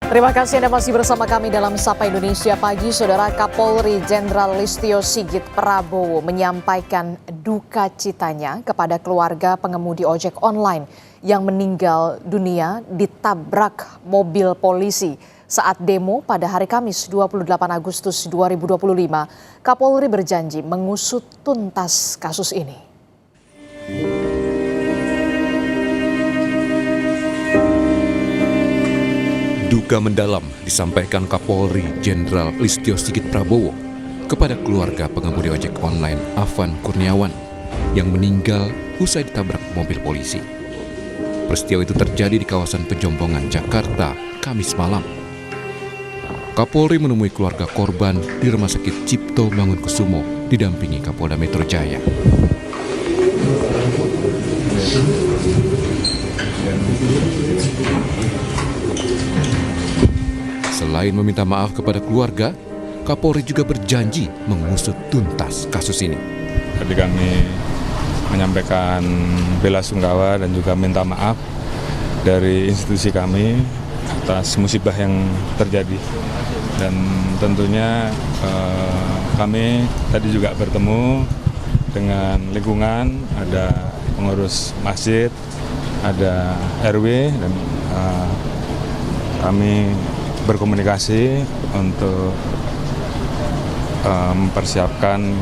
Terima kasih Anda masih bersama kami dalam Sapa Indonesia Pagi. Saudara Kapolri Jenderal Listio Sigit Prabowo menyampaikan duka citanya kepada keluarga pengemudi ojek online yang meninggal dunia ditabrak mobil polisi saat demo pada hari Kamis 28 Agustus 2025. Kapolri berjanji mengusut tuntas kasus ini. Duka mendalam disampaikan Kapolri Jenderal Listio Sigit Prabowo kepada keluarga pengemudi ojek online Afan Kurniawan yang meninggal usai ditabrak mobil polisi. Peristiwa itu terjadi di kawasan Pejombongan, Jakarta, Kamis malam. Kapolri menemui keluarga korban di Rumah Sakit Cipto Mangunkusumo didampingi Kapolda Metro Jaya. Selain meminta maaf kepada keluarga, Kapolri juga berjanji mengusut tuntas kasus ini. Tadi kami menyampaikan bela sungkawa dan juga minta maaf dari institusi kami atas musibah yang terjadi. Dan tentunya kami tadi juga bertemu dengan lingkungan, ada pengurus masjid, ada RW, dan kami berkomunikasi untuk mempersiapkan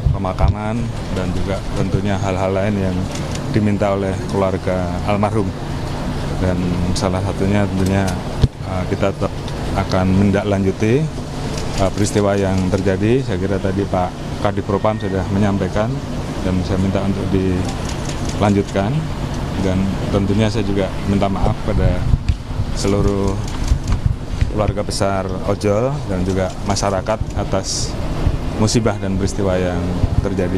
pemakaman dan juga tentunya hal-hal lain yang diminta oleh keluarga almarhum. Dan salah satunya tentunya kita tetap akan menindaklanjuti peristiwa yang terjadi. Saya kira tadi Pak Kadipropam sudah menyampaikan dan saya minta untuk dilanjutkan. Dan tentunya saya juga minta maaf pada seluruh keluarga besar ojol dan juga masyarakat atas musibah dan peristiwa yang terjadi.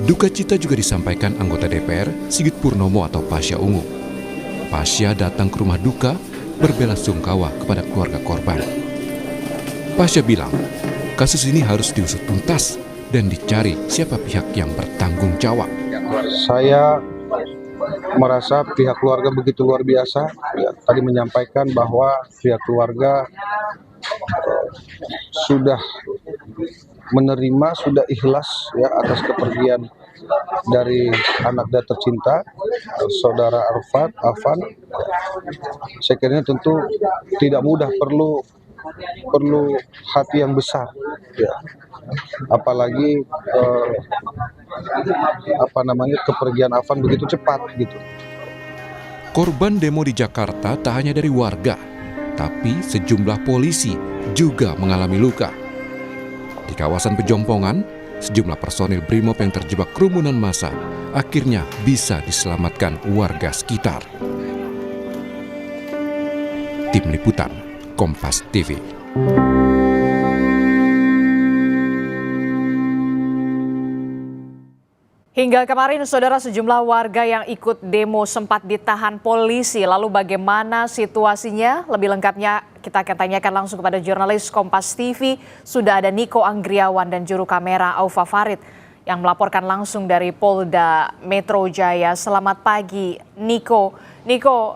Duka cita juga disampaikan anggota DPR Sigit Purnomo atau Pasha Ungu. Pasha datang ke rumah duka berbela sungkawa kepada keluarga korban. Pasha bilang, kasus ini harus diusut tuntas dan dicari siapa pihak yang bertanggung jawab. Saya merasa pihak keluarga begitu luar biasa. Ya, tadi menyampaikan bahwa pihak keluarga sudah menerima, sudah ikhlas ya atas kepergian dari anak dan tercinta, saudara Afan. Saya kira tentu tidak mudah, perlu hati yang besar. Ya. Apalagi kepergian Afan begitu cepat gitu. Korban demo di Jakarta tak hanya dari warga, tapi sejumlah polisi juga mengalami luka. Di kawasan Pejombongan, sejumlah personil Brimob yang terjebak kerumunan massa akhirnya bisa diselamatkan warga sekitar. Tim Liputan, Kompas TV. Hingga kemarin, saudara, sejumlah warga yang ikut demo sempat ditahan polisi. Lalu bagaimana situasinya? Lebih lengkapnya kita akan tanyakan langsung kepada jurnalis Kompas TV. Sudah ada Niko Anggriawan dan juru kamera Aufa Farid yang melaporkan langsung dari Polda Metro Jaya. Selamat pagi, Niko. Niko,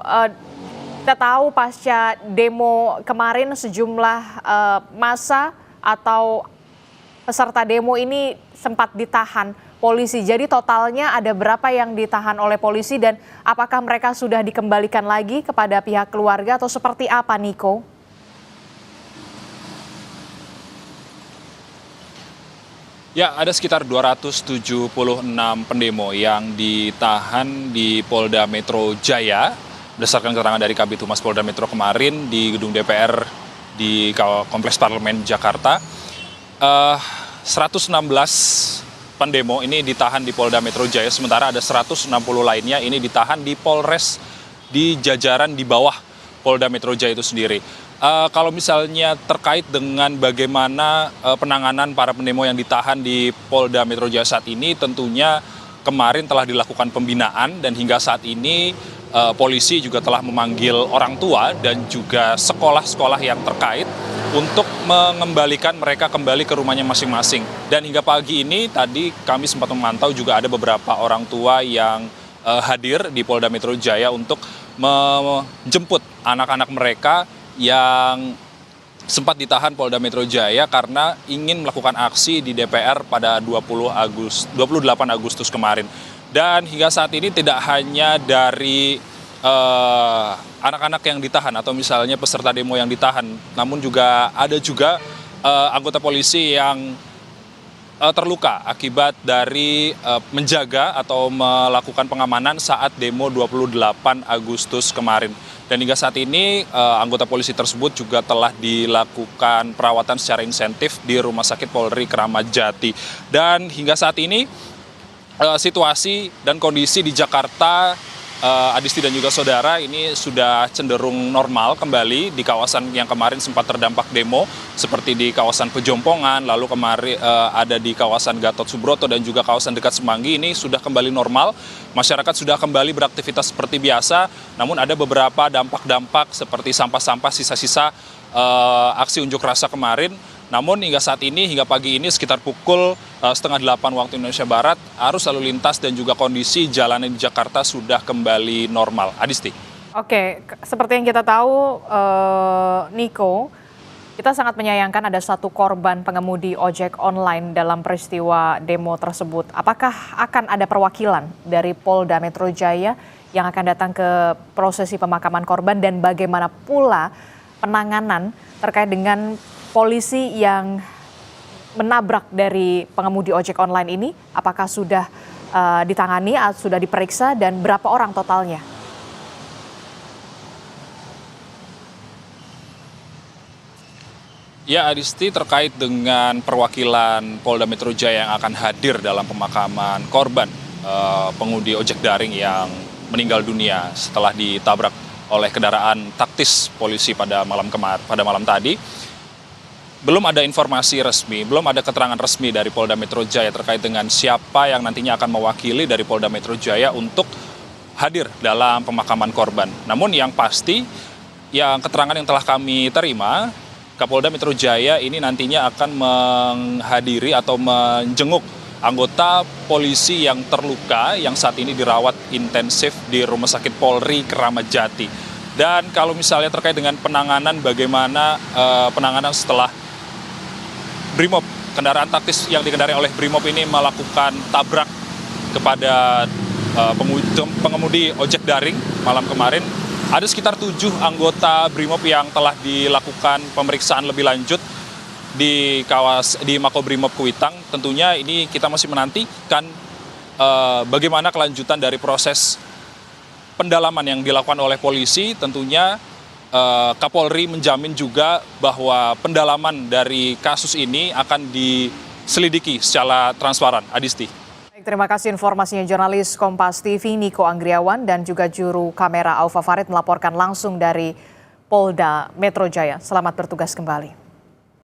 kita tahu pasca demo kemarin sejumlah massa atau peserta demo ini sempat ditahan polisi. Jadi totalnya ada berapa yang ditahan oleh polisi dan apakah mereka sudah dikembalikan lagi kepada pihak keluarga atau seperti apa, Niko? Ya, ada sekitar 276 pendemo yang ditahan di Polda Metro Jaya. Berdasarkan keterangan dari Kabid Humas Polda Metro kemarin di gedung DPR di Kompleks Parlemen Jakarta, 116 pendemo ini ditahan di Polda Metro Jaya, sementara ada 160 lainnya ini ditahan di Polres di jajaran di bawah Polda Metro Jaya itu sendiri. Kalau misalnya terkait dengan bagaimana penanganan para pendemo yang ditahan di Polda Metro Jaya saat ini, tentunya kemarin telah dilakukan pembinaan dan hingga saat ini polisi juga telah memanggil orang tua dan juga sekolah-sekolah yang terkait untuk mengembalikan mereka kembali ke rumahnya masing-masing. Dan hingga pagi ini tadi kami sempat memantau juga ada beberapa orang tua yang hadir di Polda Metro Jaya untuk menjemput anak-anak mereka yang sempat ditahan Polda Metro Jaya karena ingin melakukan aksi di DPR pada 28 Agustus kemarin. Dan hingga saat ini tidak hanya dari anak-anak yang ditahan atau misalnya peserta demo yang ditahan, namun juga ada anggota polisi yang terluka akibat dari menjaga atau melakukan pengamanan saat demo 28 Agustus kemarin. Dan hingga saat ini anggota polisi tersebut juga telah dilakukan perawatan secara insentif di Rumah Sakit Polri Kramat Jati. Dan hingga saat ini situasi dan kondisi di Jakarta, Adisti dan juga saudara, ini sudah cenderung normal kembali di kawasan yang kemarin sempat terdampak demo seperti di kawasan Pejompongan, lalu kemarin ada di kawasan Gatot Subroto dan juga kawasan dekat Semanggi. Ini sudah kembali normal, masyarakat sudah kembali beraktivitas seperti biasa, namun ada beberapa dampak-dampak seperti sampah-sampah sisa-sisa aksi unjuk rasa kemarin. Namun hingga saat ini, hingga pagi ini sekitar pukul 7:30 waktu Indonesia Barat, arus lalu lintas dan juga kondisi jalanan di Jakarta sudah kembali normal. Adisti. Oke, seperti yang kita tahu, Niko, kita sangat menyayangkan ada satu korban pengemudi ojek online dalam peristiwa demo tersebut. Apakah akan ada perwakilan dari Polda Metro Jaya yang akan datang ke prosesi pemakaman korban, dan bagaimana pula penanganan terkait dengan polisi yang menabrak dari pengemudi ojek online ini? Apakah sudah ditangani, sudah diperiksa, dan berapa orang totalnya? Ya, Adisti, terkait dengan perwakilan Polda Metro Jaya yang akan hadir dalam pemakaman korban pengemudi ojek daring yang meninggal dunia setelah ditabrak oleh kendaraan taktis polisi pada malam tadi. Belum ada informasi resmi, belum ada keterangan resmi dari Polda Metro Jaya terkait dengan siapa yang nantinya akan mewakili dari Polda Metro Jaya untuk hadir dalam pemakaman korban. Namun yang pasti, yang keterangan yang telah kami terima, Kapolda Metro Jaya ini nantinya akan menghadiri atau menjenguk anggota polisi yang terluka yang saat ini dirawat intensif di Rumah Sakit Polri Kramat Jati. Dan kalau misalnya terkait dengan penanganan, bagaimana penanganan setelah Brimob, kendaraan taktis yang dikendarai oleh Brimob ini melakukan tabrak kepada pengemudi ojek daring malam kemarin. Ada sekitar 7 anggota Brimob yang telah dilakukan pemeriksaan lebih lanjut di Makobrimob Kuitang. Tentunya ini kita masih menantikan bagaimana kelanjutan dari proses pendalaman yang dilakukan oleh polisi. Tentunya Kapolri menjamin juga bahwa pendalaman dari kasus ini akan diselidiki secara transparan. Adisti. Baik, terima kasih informasinya jurnalis Kompas TV Niko Anggriawan dan juga juru kamera Aufa Farid melaporkan langsung dari Polda Metro Jaya. Selamat bertugas kembali.